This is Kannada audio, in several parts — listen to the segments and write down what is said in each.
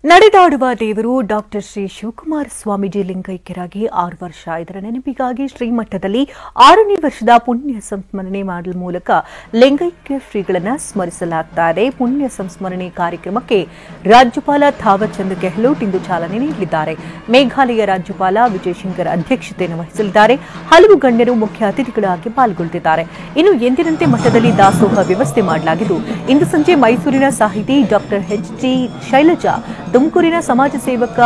ನಡೆದಾಡುವ ದೇವರು ಡಾಕ್ಟರ್ ಶ್ರೀ ಶಿವಕುಮಾರ ಸ್ವಾಮೀಜಿ ಲಿಂಗೈಕ್ಯರಾಗಿ 6 ವರ್ಷ. ಇದರ ನೆನಪಿಗಾಗಿ ಶ್ರೀಮಠದಲ್ಲಿ 6ನೇ ವರ್ಷದ ಪುಣ್ಯ ಸಂಸ್ಮರಣೆ ಮಾಡುವ ಮೂಲಕ ಲಿಂಗೈಕ್ಯ ಶ್ರೀಗಳನ್ನು ಸ್ಮರಿಸಲಾಗುತ್ತದೆ. ಪುಣ್ಯ ಸಂಸ್ಮರಣೆ ಕಾರ್ಯಕ್ರಮಕ್ಕೆ ರಾಜ್ಯಪಾಲ ಥಾವರ್ ಚಂದ್ ಗೆಹ್ಲೋಟ್ ಇಂದು ಚಾಲನೆ ನೀಡಲಿದ್ದಾರೆ. ಮೇಘಾಲಯ ರಾಜ್ಯಪಾಲ ವಿಜಯ್ ಶಂಕರ್ ಅಧ್ಯಕ್ಷತೆಯನ್ನು ವಹಿಸಲಿದ್ದಾರೆ. ಹಲವು ಗಣ್ಯರು ಮುಖ್ಯ ಅತಿಥಿಗಳಾಗಿ ಪಾಲ್ಗೊಳ್ಳಲಿದ್ದಾರೆ. ಇನ್ನು ಎಂದಿನಂತೆ ಮಠದಲ್ಲಿ ದಾಸೋಹ ವ್ಯವಸ್ಥೆ ಮಾಡಲಾಗಿದ್ದು, ಇಂದು ಸಂಜೆ ಮೈಸೂರಿನ ಸಾಹಿತಿ ಡಾಕ್ಟರ್ ಎಚ್.ಜಿ. ಶೈಲಜಾ, ತುಮಕೂರಿನ ಸಮಾಜ ಸೇವಕ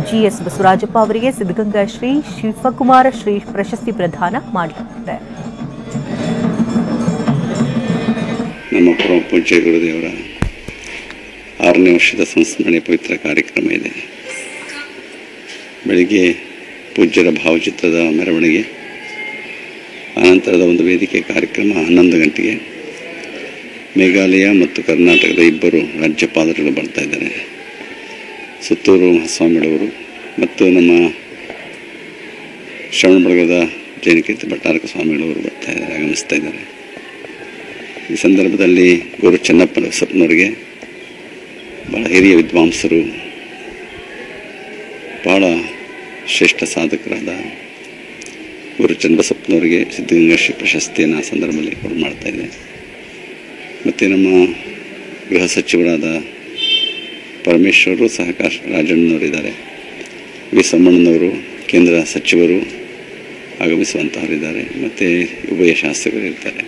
ಜಿಎಸ್ ಬಸವರಾಜಪ್ಪ ಅವರಿಗೆ ಸಿದ್ಧಗಂಗಾ ಶ್ರೀ ಶಿವಕುಮಾರ ಶ್ರೀ ಪ್ರಶಸ್ತಿ ಪ್ರದಾನ ಮಾಡಲಾಗಿದೆ. ನಮ್ಮ ಪರಮ ಪೂಜ್ಯ ಗುರುದೇವರ 6ನೇ ವರ್ಷದ ಸಂಸ್ಮರಣೆ ಪವಿತ್ರ ಕಾರ್ಯಕ್ರಮ ಇದೆ. ಬೆಳಿಗ್ಗೆ ಪೂಜ್ಯರ ಭಾವಚಿತ್ರದ ಮೆರವಣಿಗೆ, ಅನಂತರದ ಒಂದು ವೇದಿಕೆ ಕಾರ್ಯಕ್ರಮ 11 ಗಂಟೆಗೆ. ಮೇಘಾಲಯ ಮತ್ತು ಕರ್ನಾಟಕದ 2 ರಾಜ್ಯಪಾಲರುಗಳು ಬರ್ತಾ ಇದ್ದಾರೆ. ಸುತ್ತೂರು ಮಹಾಸ್ವಾಮಿಗಳವರು ಮತ್ತು ನಮ್ಮ ಶ್ರವಣಬೆಳಗೊಳದ ಜೈನಕೀರ್ತಿ ಭಟ್ಟಾರಕ ಸ್ವಾಮಿಗಳವರು ಆಗಮಿಸ್ತಾ ಇದ್ದಾರೆ. ಈ ಸಂದರ್ಭದಲ್ಲಿ ಗುರು ಚೆನ್ನಪ್ಪ ಬಸಪ್ಪನವರಿಗೆ, ಬಹಳ ಹಿರಿಯ ವಿದ್ವಾಂಸರು, ಬಹಳ ಶ್ರೇಷ್ಠ ಸಾಧಕರಾದ ಗುರು ಚನ್ನಬಸಪ್ಪನವರಿಗೆ ಸಿದ್ಧಗಂಗಾ ಶ್ರೀ ಪ್ರಶಸ್ತಿಯನ್ನು ಆ ಸಂದರ್ಭದಲ್ಲಿ ಕೊಡು ಮಾಡ್ತಾ ಇದೆ. ಮತ್ತು ನಮ್ಮ ಗೃಹ ಸಚಿವರಾದ ಪರಮೇಶ್ವರು, ಸಹಕಾರ ರಾಜಣ್ಣನವರಿದ್ದಾರೆ, ವಿ ಸೋಮಣ್ಣನವರು, ಕೇಂದ್ರ ಸಚಿವರು ಆಗಮಿಸುವಂತಹವರಿದ್ದಾರೆ, ಮತ್ತು ಉಭಯ ಶಾಸಕರು ಇರ್ತಾರೆ.